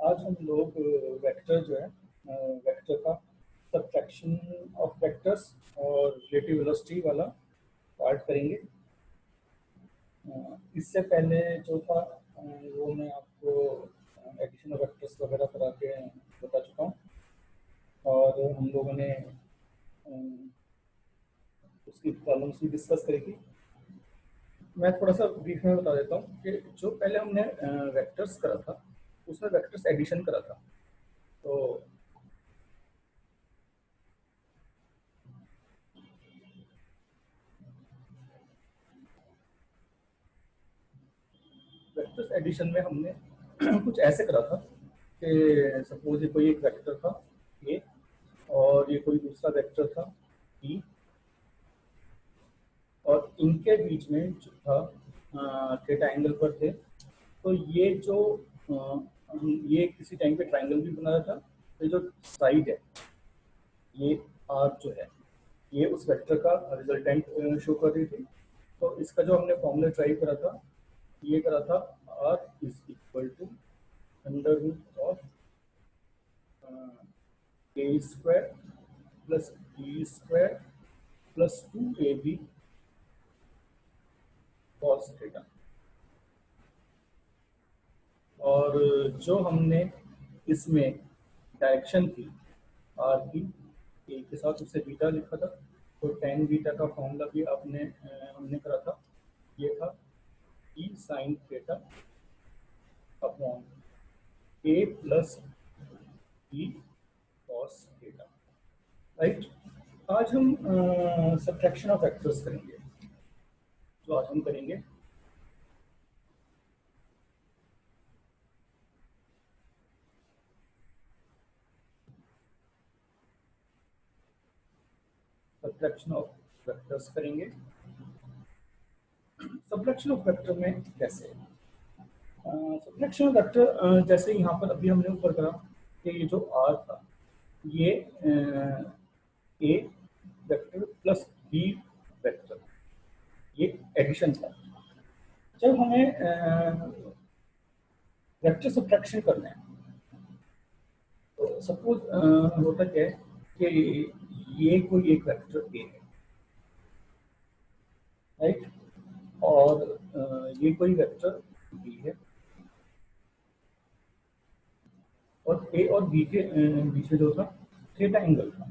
आज हम लोग वेक्टर जो है वेक्टर का सबट्रैक्शन ऑफ वेक्टर्स और रिलेटिव वेलोसिटी वाला पार्ट करेंगे। इससे पहले जो था वो मैं आपको एडिशन ऑफ वेक्टर्स वगैरह करा के बता चुका हूँ और हम लोगों ने उसकी प्रॉब्लम्स भी डिस्कस करी थी। मैं थोड़ा सा ब्रीफ में बता देता हूँ कि जो पहले हमने वेक्टर्स करा था उसमें वेक्टर्स एडिशन करा था। तो वेक्टर्स एडिशन में हमने कुछ ऐसे करा था कि सपोज ये कोई एक वेक्टर था ए और ये कोई दूसरा वेक्टर था बी और इनके बीच में जो था थीटा एंगल पर थे। तो ये जो ये किसी टाइम पे ट्राइंगल भी बना रहा था। तो जो साइड है ये आर जो है ये उस वेक्टर का रिजल्टेंट शो कर रही थी। तो इसका जो हमने फॉर्मूला ट्राई करा था ये करा था r is equal to under root of a square plus B square plus 2ab cos theta. और जो हमने इसमें डायरेक्शन थी आर की ए के साथ उससे बीटा लिखा था। तो टेन बीटा का फॉर्मूला भी हमने करा था। ये था E sine theta upon A plus B cos theta. Right. आज हम सबट्रैक्शन ऑफ वेक्टर्स करेंगे। जो आज हम करेंगे सबट्रैक्शन ऑफ वेक्टर्स करेंगे। सबट्रैक्शन ऑफ वेक्टर में कैसे सबट्रैक्शन ऑफ वेक्टर जैसे यहाँ पर अभी हमने ऊपर करा कि ये जो आर था ये ए वेक्टर प्लस बी वेक्टर ये एडिशन था। जब हमें वेक्टर सबट्रैक्शन करना है तो सपोज होता क्या है कि ये कोई एक वेक्टर ए है, राइट, और ये कोई वेक्टर बी है और ए और बी के बीच में जो था थीटा एंगल था।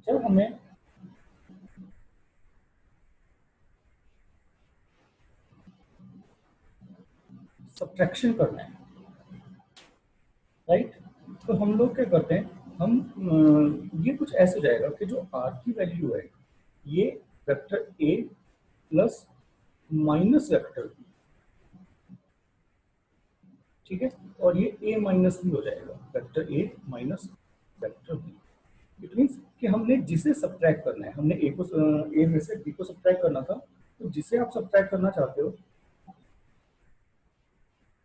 जब हमें सबट्रैक्शन करना है, राइट, तो हम लोग क्या करते हैं हम ये कुछ ऐसे जाएगा कि जो आर की वैल्यू है ये vector a plus minus vector b, ठीक है, और ये ए माइनस बी हो जाएगा vector a minus vector b. It means कि हमने जिसे सब्ट्रैक्ट करना है हमने ए को ए में से बी को सब्ट्रैक्ट करना था। तो जिसे आप सब्ट्रैक्ट करना चाहते हो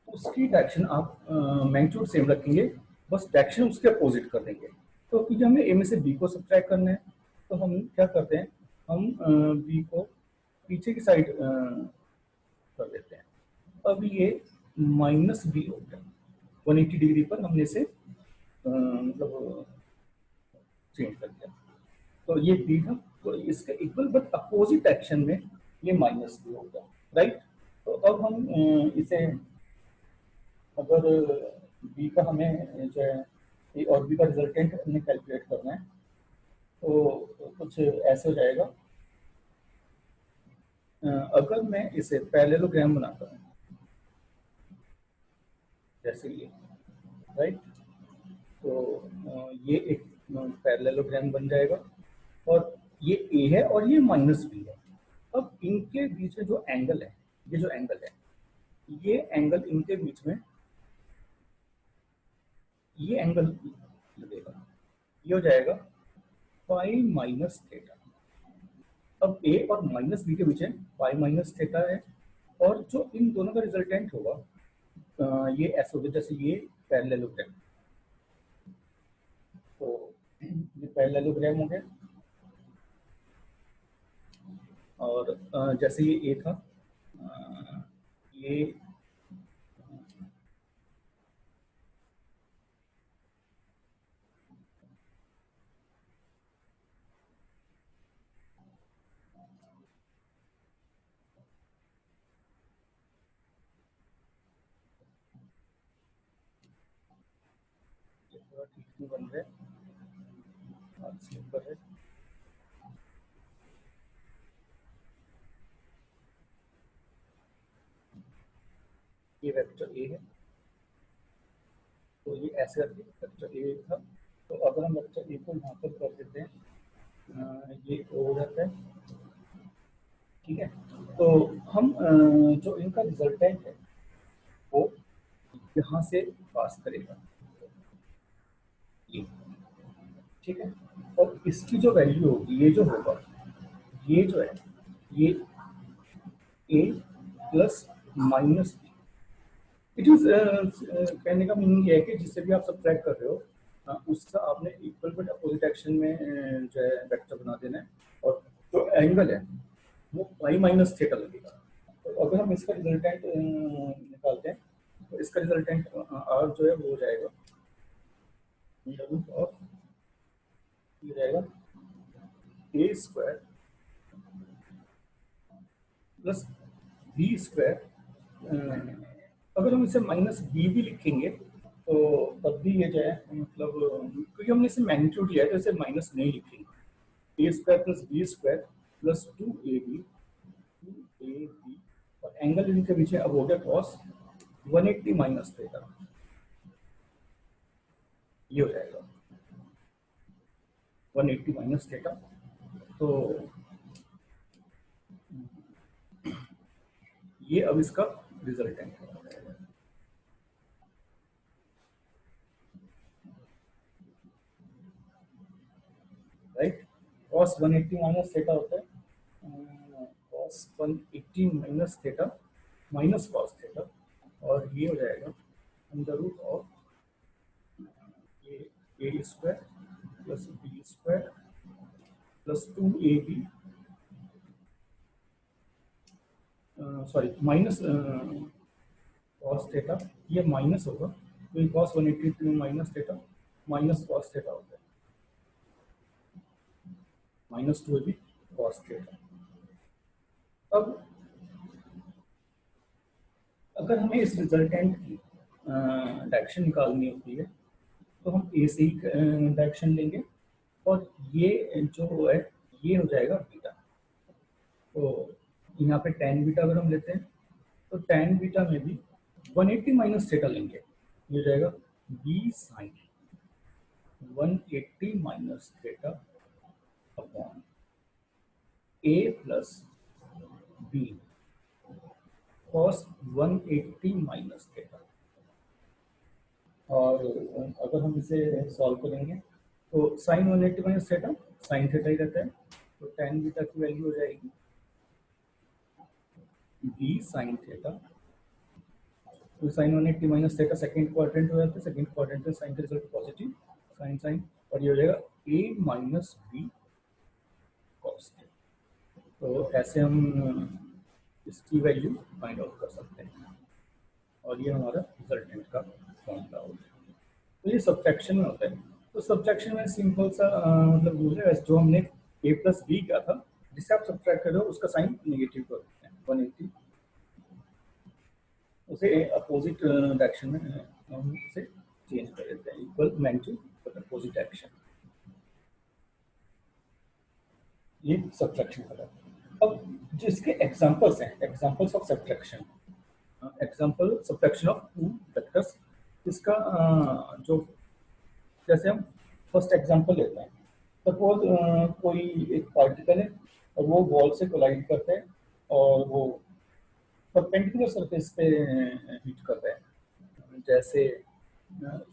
उसकी डायरेक्शन आप मैग्नीट्यूड सेम रखेंगे, बस डायरेक्शन उसके अपोजिट कर देंगे। तो क्योंकि हमें ए में से बी को सब्ट्रैक्ट करना है तो हम क्या करते हैं हम बी को पीछे की साइड कर देते हैं। अब ये माइनस बी हो गया 180 डिग्री पर हमने इसे मतलब चेंज कर दिया। तो ये बी था तो इसके इक्वल बट अपोजिट डायरेक्शन में ये माइनस बी हो गया, राइट। तो अब हम इसे अगर बी का हमें जो है ए और बी का रिजल्टेंट हमें कैलकुलेट करना है तो कुछ ऐसे हो जाएगा। अगर मैं इसे पैरेललोग्राम बनाता हूँ जैसे ये, राइट, तो ये एक पैरेललोग्राम बन जाएगा और ये ए है और ये माइनस बी है। अब इनके बीच में जो एंगल है ये जो एंगल है ये एंगल इनके बीच में ये एंगल लगेगा, ये हो जाएगा पाई माइनस थीटा। अब ए और माइनस बी के बीच में पाई माइनस थीटा है और जो इन दोनों का रिजल्टेंट होगा ये ऐसा होगा जैसे ये पैरेललोग्राम। तो ये पैरेललोग्राम हो गया और जैसे ये ए था ये थोड़ा ठीक नहीं बन रहा है, हाथ स्लिप कर रहे। ये वेक्टर ए है, तो ये ऐसे करके वेक्टर ए था। तो अगर हम वेक्टर ए को यहाँ पर कर देते हैं, ये हो जाता है, ठीक है। तो हम जो इनका रिजल्टेंट है वो यहाँ से पास करेगा, ये, ठीक है। और इसकी जो वैल्यू होगी, ये जो होगा, ये जो है, ये ए प्लस माइनस, इट इज कहने का मीनिंग ये है कि जिससे भी आप सब्ट्रैक्ट कर रहे हो, उसका आपने इक्वल बट अपोजिट एक्शन में जो है वेक्टर बना देना है, और जो एंगल है वो पाई माइनस थीटा लगेगा। तो अगर हम इसका रिजल्टेंट निकालते हैं, तो इसका रिजल्टेंट आर जो है वो हो जाएगा रूट ऑफ, ये जाएगा A square plus B square. अगर हम इसे माइनस बी भी लिखेंगे तो तब भी ये जो है, मतलब क्योंकि हमने इसे मैग्नीट्यूड लिया है तो इसे माइनस नहीं लिखेंगे। A square plus B square plus 2ab और एंगल इनके पीछे अब हो गया कॉस 180 माइनस थीटा, ये हो जाएगा 180 माइनस थीटा। तो ये अब इसका रिजल्टेंट है, राइट। कॉस 180 माइनस थीटा होता है cos 180 minus theta minus cos theta, और ये हो जाएगा under root of a square plus B square plus 2ab, sorry minus cos theta, ये माइनस होगा तो cos 180 minus theta minus cos theta होता है, माइनस 2ab कॉस थीटा। अब अगर हमें इस रिजल्टेंट की डायरेक्शन निकालनी होती है तो हम ए से ही डायरेक्शन लेंगे, और ये जो है ये हो जाएगा बीटा। तो यहाँ पे tan बीटा अगर हम लेते हैं तो tan बीटा में भी 180 माइनस थीटा लेंगे, ये हो जाएगा B sine 180 minus theta upon A plus B cos 180 minus theta. और अगर हम इसे सॉल्व करेंगे तो sine 180 minus theta sine theta ही रहता है, तो tan बीटा की वैल्यू हो जाएगी बी साइन थीटा। तो sine 180 minus theta second quadrant हो जाता है, सेकंड क्वाड्रेंट में साइन का रिजल्ट पॉजिटिव, साइन साइन, और ये हो जाएगा A minus B cos theta. तो ऐसे हम इसकी वैल्यू फाइंड आउट कर सकते हैं, और ये हमारा रिजल्टेंट का फॉर्मूला होगा। तो ये सब्ट्रैक्शन में होता है। तो सब्ट्रैक्शन में सिंपल सा मतलब रूल है, जो हमने a प्लस बी किया था, जिससे आप सब्ट्रैक्ट कर रहे हो उसका साइन नेगेटिव कर देते हैं 180, उसे अपोजिट डायरेक्शन में हम उसे चेंज कर देते हैं, equal magnitude but opposite direction. ये सब्ट्रैक्शन का है। अब जिसके एग्जांपल्स हैं, examples of subtraction, example subtraction of two vectors, इसका जो, जैसे हम फर्स्ट एग्जांपल लेते हैं, सपोज कोई एक पार्टिकल है और वो वॉल से कोलाइड करता है और वो परपेंडिकुलर सरफेस पे हिट कर रहा है। जैसे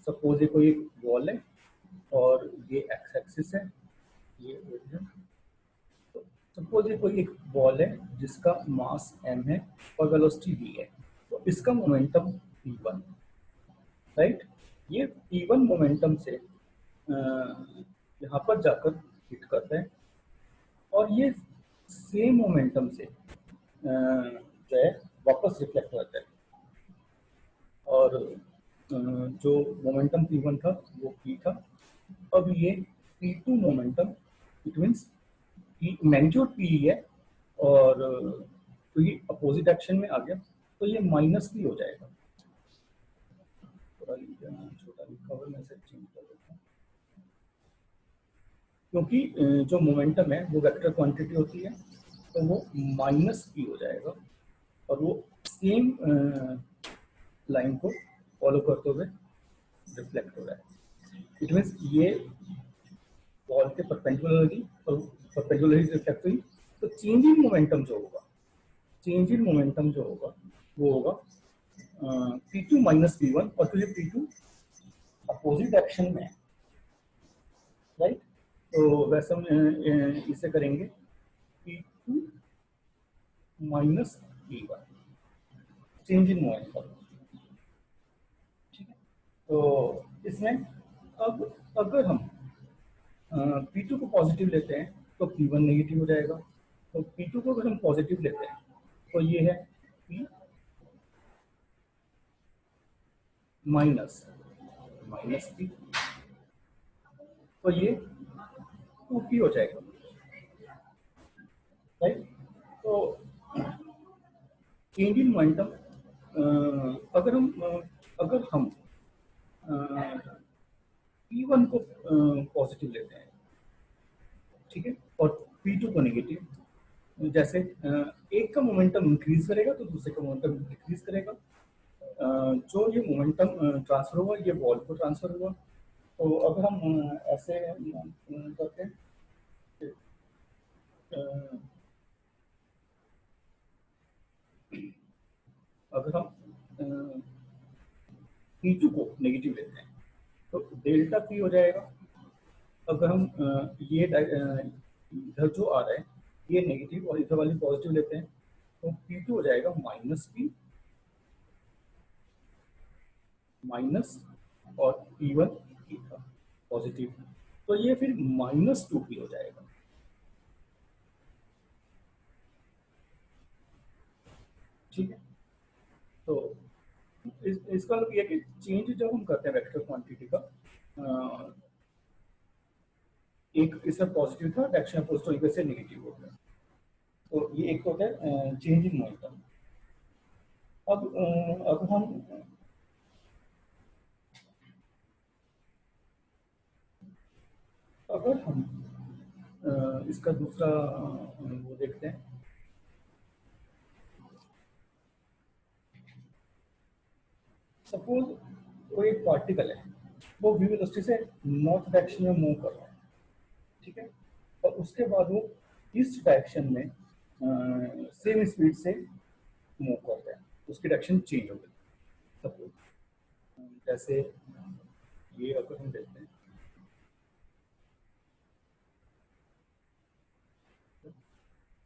सपोज ये कोई वॉल है और ये एक्स एक्सिस है, ये ओरिजिन। तो सपोज ये कोई एक बॉल है जिसका मास m है और वेलोसिटी v है, तो इसका मोमेंटम p1, राइट। ये p1 मोमेंटम से यहाँ पर जाकर हिट करता है, और ये सेम मोमेंटम से जो है वापस रिफ्लेक्ट होता है, और जो मोमेंटम p1 था वो p था। अब ये p2 momentum, it means magnitude p है, और तो ये अपोजिट एक्शन में आ गया, तो ये माइनस p हो जाएगा। थोड़ा छोटा लिखा हुआ, मैं इसे चेंज कर देता हूं। क्योंकि जो मोमेंटम है वो वेक्टर क्वांटिटी होती है, तो वो माइनस पी हो जाएगा और वो सेम लाइन को फॉलो करते हुए रिफ्लेक्ट हो रहा है। इट मीन्स ये वॉल के परपेंडिकुलरली और परपेंडिकुलरली रिफ्लेक्ट हुई, तो चेंज इन मोमेंटम जो होगा, चेंज इन मोमेंटम जो होगा वो होगा p two minus p one, और फिर पी टू अपोजिट डायरेक्शन में है, राइट। तो वैसे हम इसे करेंगे p two minus p one, change in momentum, ठीक है। तो इसमें अब अगर हम पी टू को पॉजिटिव लेते हैं तो पी वन नेगेटिव हो जाएगा, तो पी टू को अगर हम पॉजिटिव लेते हैं तो ये है पी माइनस माइनस पी, तो ये टू पी हो जाएगा, राइट। तो चेंज इन मोमेंटम, अगर हम पी वन को पॉजिटिव लेते हैं, ठीक है, और पी टू को नेगेटिव, जैसे एक का मोमेंटम इंक्रीज करेगा तो दूसरे का मोमेंटम डिक्रीज करेगा। जो ये मोमेंटम ट्रांसफर हुआ ये वॉल को ट्रांसफर हुआ। तो अगर हम ऐसे करते हैं, अ, अगर हम पी टू को नेगेटिव लेते हैं तो डेल्टा पी हो जाएगा। अगर हम ये इधर जो आ रहा है ये नेगेटिव और इधर वाली पॉजिटिव लेते हैं तो पी टू हो जाएगा माइनस पी माइनस और पी वन पॉजिटिव, तो ये फिर माइनस टू पी हो जाएगा, ठीक है। तो इसका मतलब ये है कि चेंज जब हम करते हैं वेक्टर क्वांटिटी का, अ, एक इसमें पॉजिटिव था, डायरेक्शन अपोजिट वैसे नेगेटिव हो गया, तो ये एक होता है चेंज इन मोमेंटम। अब अगर हम अगर हम इसका दूसरा वो देखते हैं, सपोज कोई एक पार्टिकल है, वो वी वेलोसिटी से नॉर्थ डायरेक्शन में मूव कर रहा है, ठीक है, और उसके बाद वो ईस्ट डायरेक्शन में सेम स्पीड से मूव करता है, उसकी डायरेक्शन चेंज हो गई। सपोज जैसे ये अगर हम देखते हैं,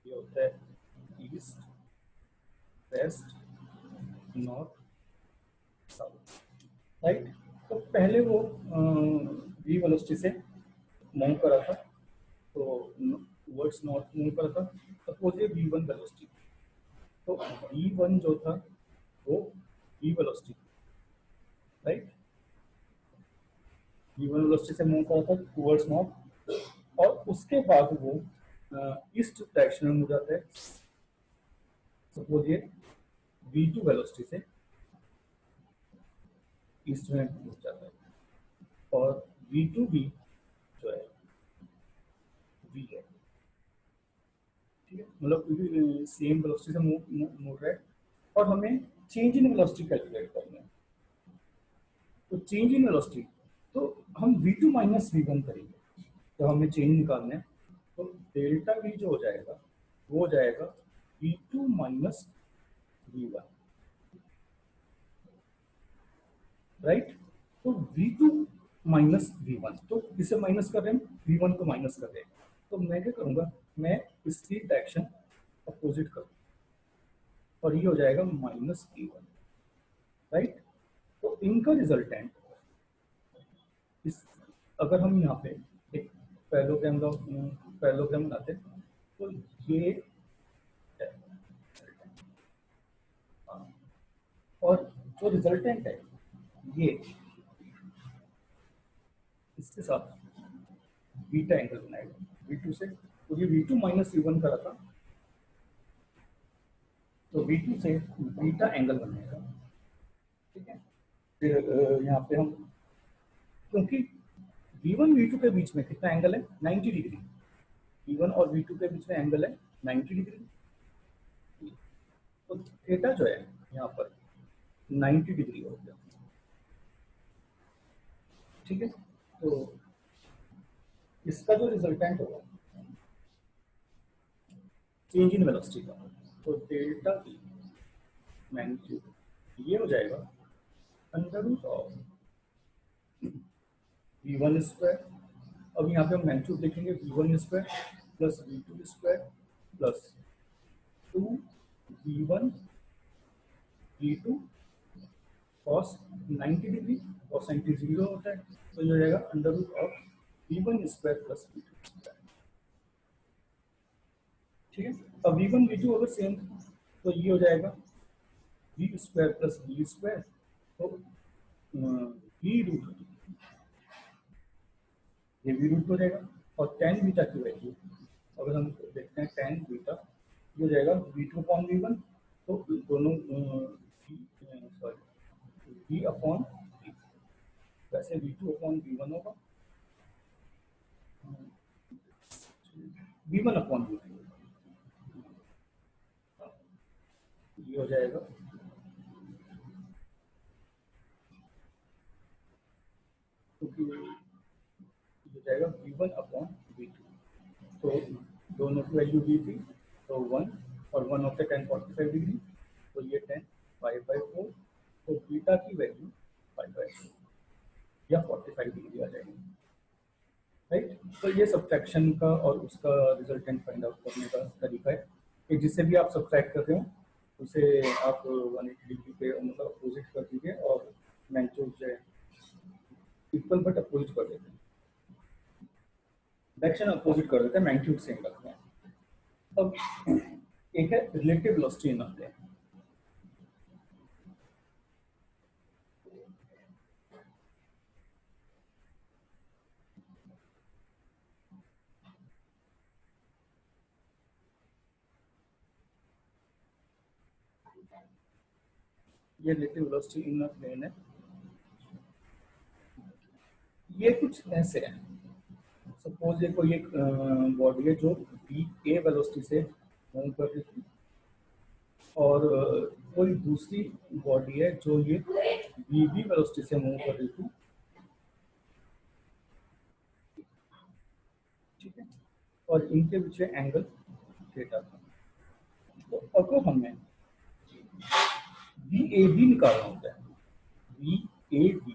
ये होता है east west north south, right. तो पहले वो वी वेलोसिटी से मूव कर रहा था, तो वर्ड्स नॉर्थ मूव कर रहा था, सपोज ये वी वन वेलोसिटी, तो वी वन जो था वो v velocity, right, v one velocity से मूव कर रहा था टूवर्ड्स नॉर्थ, और उसके बाद वो ईस्ट डायरेक्शन में मूव जाता है, सपोज ये वी टू वेलोसिटी से ईस्ट में मूव जाता है, और वी टू भी जो है वी है, ठीक है, मतलब सेम वेलोसिटी से मूव रहा है, और हमें चेंज इन वेलोसिटी कैलकुलेट करना है। तो चेंज इन वेलोसिटी, तो हम v two minus we one करेंगे, तो हमें चेंज निकालना है, तो डेल्टा वी जो हो जाएगा वो हो जाएगा V two minus we one, right. तो we two minus we one, तो किसे माइनस कर रहे हैं, वी वन को माइनस कर रहे हैं, तो मैं क्या करूंगा, मैं इसकी डायरेक्शन अपोजिट करूँ, और ये हो जाएगा माइनस वी वन, राइट। तो इनका रिजल्टेंट इस, अगर हम यहाँ पे एक पैरेललोग्राम बनाते तो ये है, हाँ, और जो रिजल्टेंट है ये इसके साथ बीटा एंगल बनाएगा वी टू से, तो ये v two minus we one करा था, तो वी टू से बीटा एंगल बनेगा, ठीक है। फिर यहाँ पे हम, क्योंकि V1 V2 के बीच में कितना एंगल है? 90 डिग्री। V1 और V2 के बीच में एंगल है 90 डिग्री। तो थीटा जो है यहाँ पर 90 डिग्री हो गया। ठीक है, तो इसका जो रिजल्टेंट होगा चेंज इन वेलोसिटी का, तो डेल्टा की मैग्नीट्यूड ये हो जाएगा under root of V1 square. अब यहाँ पे हम मैग्नीट्यूड देखेंगे V1 square plus V2 square plus 2V1 V2 cos 90 degree, cos 90 zero होता है, तो ये हो जाएगा under root of V1 square plus V2 square. ठीक है, अब V1 V2 अगर सेम तो ये हो जाएगा V square plus V square, तो V रूट, ये V रूट हो जाएगा। और tan बीटा की वैल्यू अगर हम देखते हैं tan बीटा ये हो जाएगा V2 अपॉन V1, तो दोनों V अपॉन V, वैसे V2 अपॉन V1 होगा V1 अपॉन V2, ये हो जाएगा क्योंकि ये हो जाएगा V1 अपॉन V2, तो दोनों की वैल्यू दी थी, तो 1 और 1 होते 10 45 डिग्री, तो ये 10 5/4, तो बीटा की वैल्यू 5/4 या 45 डिग्री आ जाएगी। राइट, तो ये सब्ट्रैक्शन का और उसका रिजल्टेंट फाइंड आउट करने का तरीका है कि जिससे भी आप सब्ट्रैक्ट करते हो उसे आप 180 डिग्री पे मतलब अपोजिट कर दीजिए और मैग्नीट्यूड जो है इक्वल बट अपोजिट कर देते हैं, डायरेक्शन अपोजिट कर देते हैं, मैग्नीट्यूड सेम रखते हैं। अब एक है relative velocity in a plane. ये relative velocity in a plane है, ये कुछ ऐसे है। सपोज ये कोई एक बॉडी है जो वी ए वेलोसिटी से मूव कर रही थी और कोई दूसरी बॉडी है जो ये वी बी वेलोसिटी से मूव कर रही थी। ठीक है, और इनके बीच में एंगल थीटा था। तो अगर हमें वी ए बी निकालना होता है, वी ए बी,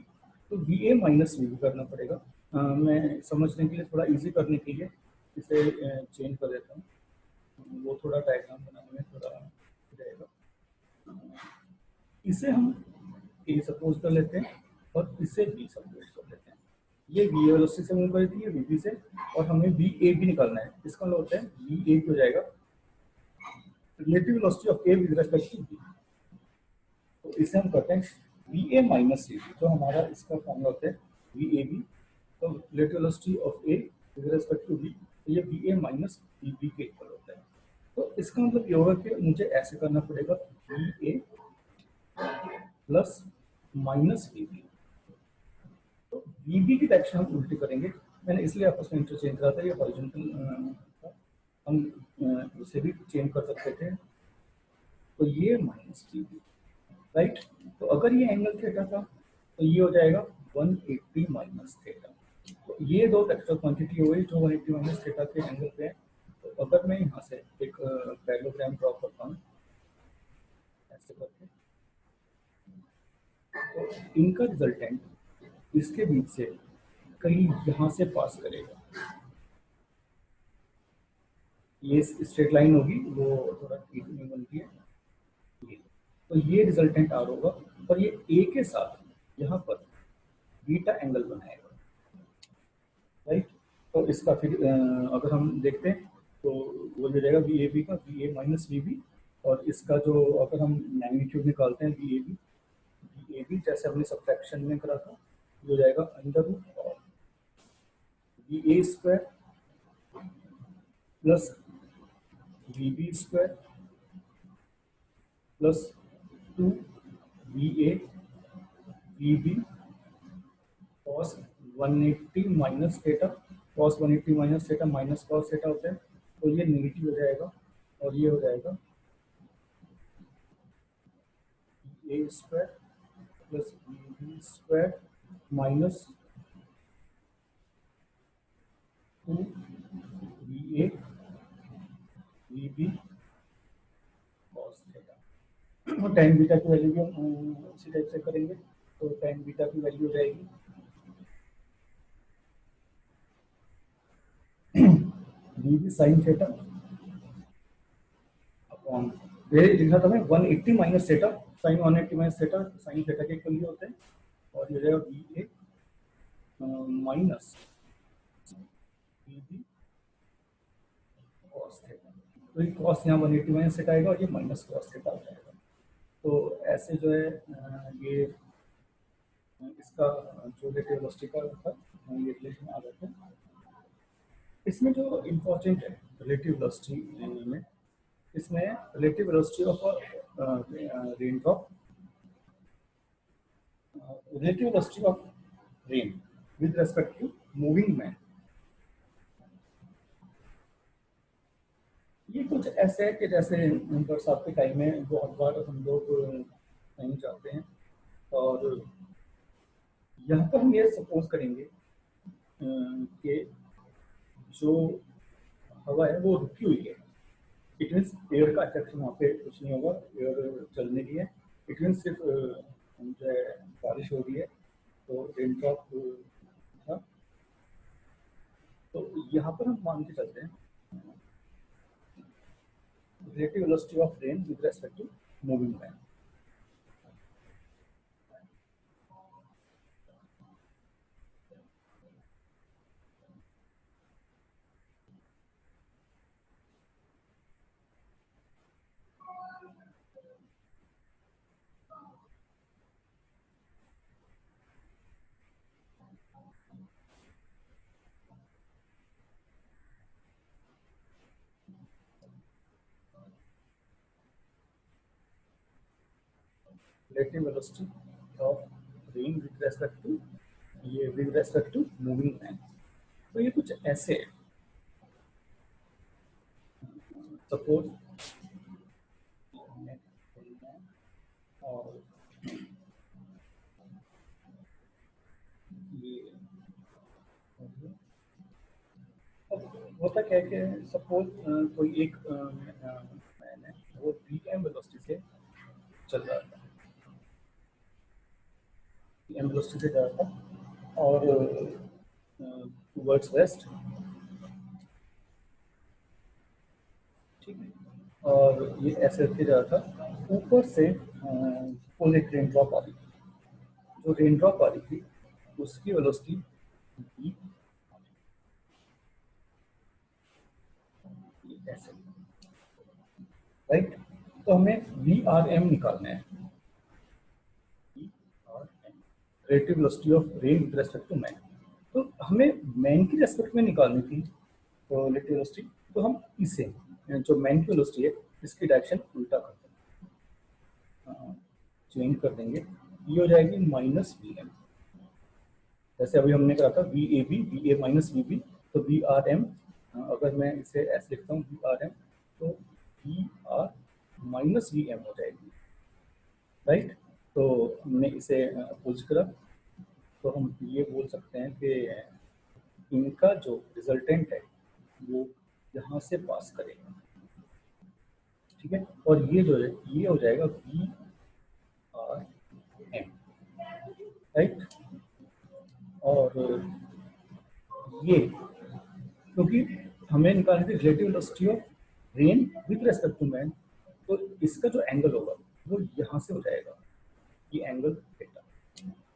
तो V A minus V B करना पड़ेगा। मैं समझने के लिए थोड़ा इजी करने के लिए इसे चेंज कर देता हूँ, वो थोड़ा डायग्राम बनाने में थोड़ा रहेगा। इसे हम ए सपोज कर लेते हैं और इसे बी सपोज कर लेते हैं। ये वी वेलोसिटी से मूव करी थी, ये वी बी से, और हमें वी ए भी निकालना है। इसका मतलब होता है वी ए हो जाएगा relative velocity of A with respect to B. तो इसे हम करते हैं V A minus C B, जो हमारा इसका फॉर्मूला होता है वी ए बी, तो relative velocity of A with respect to B, तो ये V A minus V B के इक्वल होता है। तो इसका मतलब ये होगा कि मुझे ऐसे करना पड़ेगा V A plus minus V B, तो वी बी की डायरेक्शन हम उल्टी करेंगे। मैंने इसलिए आपस में इंटरचेंज करा था, ये हॉरिजॉन्टल हम इसे भी चेंज कर सकते थे, तो ये माइनस वी बी। राइट, तो अगर ये एंगल थीटा था तो ये हो जाएगा 180 माइनस थीटा। तो ये दो वेक्टर क्वांटिटी हो गई जो 180 माइनस थीटा के एंगल पे है। तो अगर मैं यहाँ से एक पैरेललोग्राम ड्रॉ करता हूँ ऐसे करके, तो इनका रिजल्टेंट इसके बीच से कहीं यहाँ से पास करेगा। ये स्ट्रेट लाइन होगी, वो थोड़ा ठीक नहीं बनती है, तो ये रिजल्टेंट आर होगा और ये ए के साथ यहाँ पर बीटा एंगल बनाएगा। राइट, तो इसका फिर अगर हम देखते हैं तो वो हो जाएगा वी ए बी का V A minus V B, और इसका जो अगर हम मैग्नीट्यूड निकालते हैं वी ए बी जैसे हमने सब्ट्रैक्शन में करा था, ये हो जाएगा under root of V A square plus V B square plus 2 V A V B cos 180 minus theta, cos 180 minus theta minus cos theta होता है, तो ये नेगेटिव हो जाएगा और ये हो जाएगा A square plus B square minus 2 V A V B cos theta. Tan beta की वैल्यू भी हम इसी टाइप से करेंगे, तो टेन बीटा की वैल्यू हो जाएगी V B sine theta upon, ये लिखा था मैं 180 minus theta, sine 180 minus theta, sine theta के इक्वल होते हैं, और ये रहेगा V A minus V B cos theta. तो ये कॉस यहाँ 180 माइनस थीटा आएगा और ये माइनस कॉस थीटा हो जाएगा। तो ऐसे जो है ये इसका जो रिलेटिव वेलोसिटी का था ये रिलेशन आ जाते हैं। इसमें जो इम्पोर्टेंट है रिलेटिव वेलोसिटी में, इसमें relative velocity of rain drop, relative velocity of rain with respect to moving man, ये कुछ ऐसे है कि जैसे बरसात के टाइम में बहुत बार हम लोग कहीं जाते हैं और यहाँ पर हम ये सपोज करेंगे कि जो हवा है वो रुकी हुई है, इट मीन्स एयर का अट्रैक्शन वहाँ पे कुछ नहीं होगा, एयर चलने की है, इट मीन्स सिर्फ जो है बारिश हो रही है तो रेन ड्रॉप था। तो यहाँ पर हम मान के चलते हैं relative velocity of rain with respect to moving man. Relative velocity of rain with respect to moving man. तो ये कुछ ऐसे है, सपोज और ये होता क्या है कि सपोज कोई एक मैन है वो वी एम वेलोसिटी से चल रहा था, एम वेलोसिटी से जा रहा था और टूवर्ड्स वेस्ट, ठीक है, और ये ऐसे होते जा रहा था, ऊपर से सपोज एक रेन ड्रॉप आ रही थी, जो रेन ड्रॉप आ रही थी उसकी वेलोसिटी v ऐसे, राइट। तो हमें वी आर एम निकालना है, relative velocity of rain with respect to man. तो हमें मैन की रेस्पेक्ट में निकालनी थी तो रिलेटिव वेलोसिटी, तो हम इसे जो मैन की वेलोसिटी है इसकी डायरेक्शन उल्टा कर देंगे, चेंज कर देंगे, ये हो जाएगी माइनस वी एम, जैसे अभी हमने कहा था V A minus V B, तो वी आर एम, अगर मैं इसे ऐसे लिखता हूँ वी आर एम, तो V R minus V M हो जाएगी, राइट। तो हमने इसे अपोज करा, तो हम ये बोल सकते हैं कि इनका जो रिजल्टेंट है वो यहाँ से पास करेगा, ठीक है, और ये जो है ये हो जाएगा वी आर एम, राइट। और ये क्योंकि हमें निकालनी थी relative velocity of rain with respect to man, तो इसका जो एंगल होगा वो यहाँ से हो जाएगा, ये एंगल थीटा।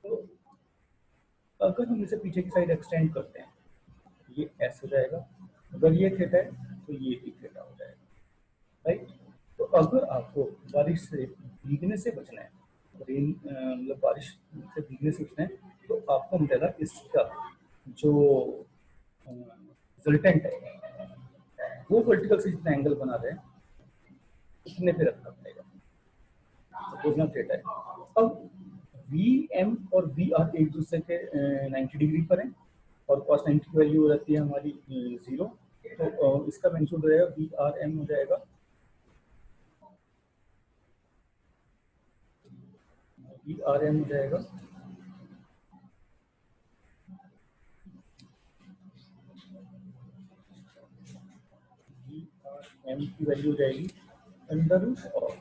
तो अगर हम इसे पीछे की साइड एक्सटेंड करते हैं ये ऐसे हो जाएगा, अगर ये थीटा है तो ये भी थीटा हो जाएगा, राइट। तो अगर आपको बारिश से भीगने से बचना है, रेन मतलब बारिश से भीगने से बचना है, तो आपको मिलेगा इसका जो रिजल्टेंट है वो वर्टिकल से जितना एंगल बना रहे हैं उतने पे रखना पड़ेगा, सपोज ना थीटा है। अब वी एम और वी आर एक दूसरे के 90 डिग्री पर हैं और cos 90 की वैल्यू हो जाती है हमारी 0। तो इसका मैग्नीट्यूड हो जाएगा वी आर एम हो जाएगा वी आर एम हो जाएगा वी आर एम की वैल्यू हो जाएगी under root of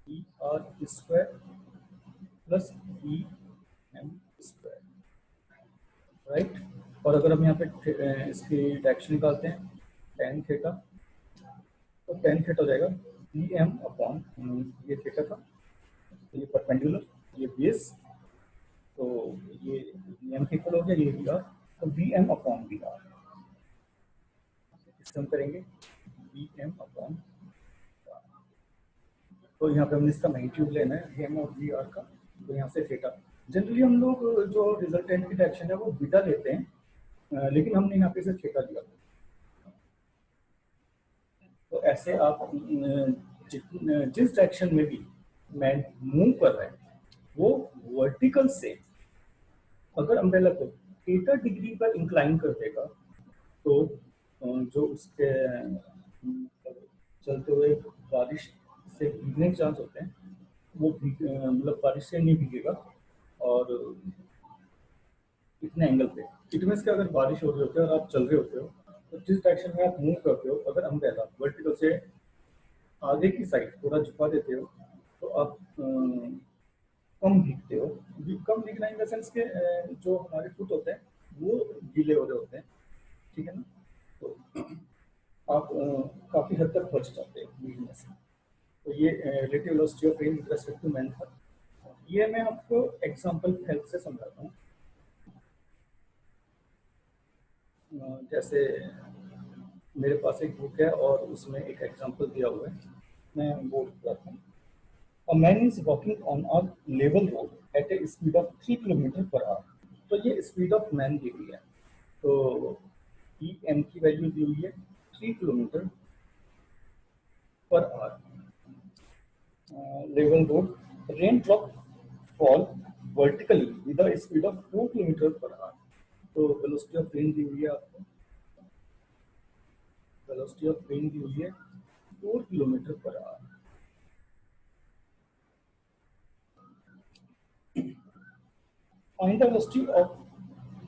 V R square plus V M square, right. और अगर हम यहाँ पे इसकी डायरेक्शन निकालते हैं tan थीटा, तो tan थीटा हो जाएगा वी एम अपॉन ये थीटा था, तो ये परपेंडिकुलर, ये बेस, तो ये वी एम इक्वल हो गया, ये वी आर, तो V M upon V R इससे हम करेंगे वी एम अपॉन, तो यहाँ पे हमने इसका मैग्नीट्यूड लेना है वी एम और वी आर का, तो यहाँ से थीटा। जनरली हम लोग जो रिजल्टेंट की डायरेक्शन है वो बीटा लेते हैं, लेकिन हमने यहाँ पे इसे थीटा लिया। तो ऐसे आप जिस डायरेक्शन में भी मैन मूव कर रहे हैं वो वर्टिकल से अगर अम्ब्रेला को थीटा डिग्री पर इंक्लाइन कर देगा तो जो उसके चलते हुए बारिश से भीगने के चांस होते हैं वो मतलब बारिश से नहीं भीगेगा और इतने एंगल पे। इट मीन्स कि अगर बारिश हो रही होती है और आप चल रहे होते हो तो जिस डायरेक्शन में आप मूव करते हो अगर अम्ब्रेला वर्टिकल से आगे की साइड थोड़ा झुका देते हो तो आप कम भीगते हो। कम भीगना इन द सेंस के जो हमारे फुट होते हैं वो गीले हो रहे होते हैं, ठीक है ना, तो आप काफी हद तक बच जाते हो भीगने से। तो ये relative velocity of rain with respect to man था। ये मैं आपको एग्जांपल की हेल्प से समझाता हूँ। जैसे मेरे पास एक बुक है और उसमें एक एग्जांपल दिया हुआ है, मैं वो बताता हूँ। A man is walking on a level road at a speed of 3 kilometre per hour. तो ये स्पीड ऑफ मैन दी हुई है, तो ई एम की वैल्यू दी हुई है 3 kilometre per hour. Level road, rain drop fall vertically with a speed of 4 kilometre per hour. तो velocity of rain दी हुई है आपको, वेलोसिटी ऑफ रेन दी हुई है 4 kilometre per hour. Find the velocity of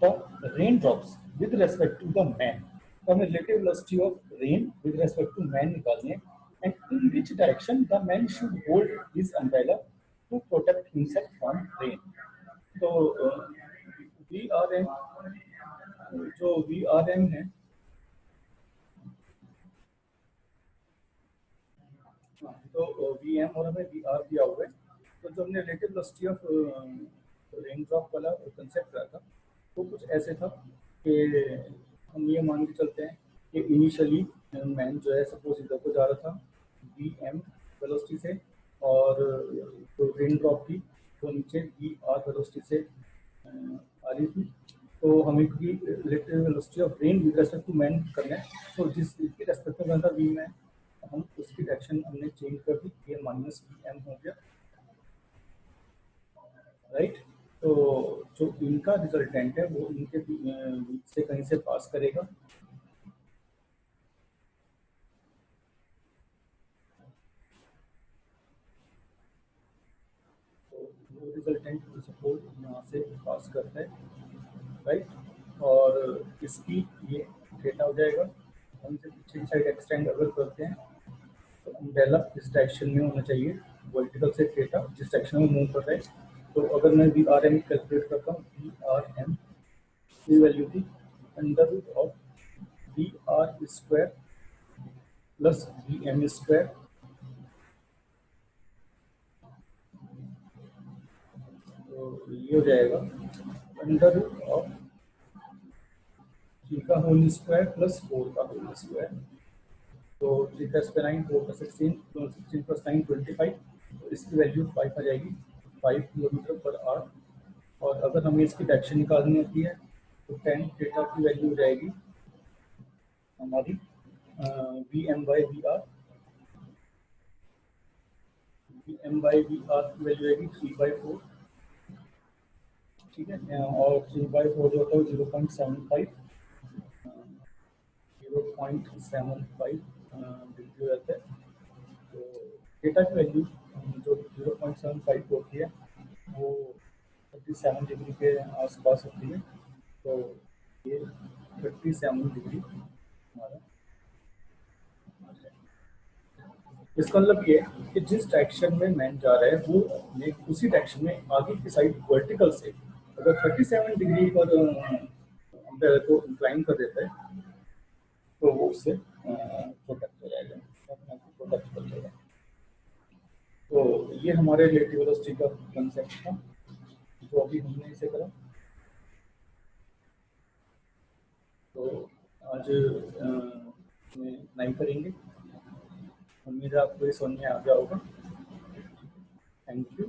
the raindrops with respect to the man। तो हमें relative velocity of rain with respect to man निकालनी है, and in which direction the man should hold his umbrella to protect himself from rain। तो V R M, जो we R M है, तो V M और हमें we are दिया हुआ है। तो जो हमने relative velocity of rain drop वाला कंसेप्ट करा था वो कुछ ऐसे था कि हम ये मान के चलते हैं कि इनिशियली मैन जो है सपोज इधर को जा रहा था वी एम वेलोसिटी से, और जो रेन ड्रॉप थी वो नीचे वी आर वेलोसिटी से आ रही थी। तो हमें क्योंकि relative velocity of rain with respect to man करना है, तो जिस इसके रेस्पेक्ट में था वी मैन, हम उसकी डायरेक्शन हमने चेंज कर दी, ये माइनस वी एम हो गया, राइट। तो जो इनका रिजल्टेंट है वो इनके बीच से कहीं से पास करेगा, तो वो रिजल्टेंट सपोज यहाँ से पास करता है, राइट। और इसकी ये थीटा हो जाएगा। हम इसे पीछे की साइड एक्सटेंड अगर करते हैं तो अम्ब्रेला इस डायरेक्शन में होना चाहिए, वर्टिकल से थीटा जिस डायरेक्शन में मूव कर रहा है। तो अगर मैं वी आर एम कैलकुलेट करता हूँ, वी आर एम की वैल्यू थी under root of V R square plus V M square, तो ये हो जाएगा अंडर रूट ऑफ 3 का होल स्क्वायर प्लस 4 का होल स्क्वायर। तो 3 का स्क्वायर 9, 4 का 16, 16 प्लस 9 25, तो इसकी वैल्यू 5 आ जाएगी, 5 किलोमीटर पर आवर। और अगर हमें इसकी डायरेक्शन निकालनी होती है तो tan थीटा की वैल्यू हो जाएगी हमारी V M by V R, M by V R की वैल्यू आएगी 3/4, ठीक है। और 3/4 जो होता है 0.75, 0.75 डिग्री हो जाता है। तो थीटा की वैल्यू जो 0.75 होती है वो 37 डिग्री के आसपास होती है। तो ये 37 डिग्री हमारा। इसका मतलब ये है कि जिस डायरेक्शन में मैन जा रहा है वो अपने उसी डायरेक्शन में आगे की साइड वर्टिकल से अगर 37 डिग्री पर एम्पेयर को इंक्लाइन कर देता है तो वो उससे प्रोटेक्ट हो जाएगा, अपने आप को प्रोटेक्ट कर लेगा। तो ये हमारे रिलेटिव वेलोसिटी का कंसेप्ट था जो अभी हमने इसे करा। तो आज नहीं करेंगे। उम्मीद है आपको ये समझ में आ गया होगा। Thank you.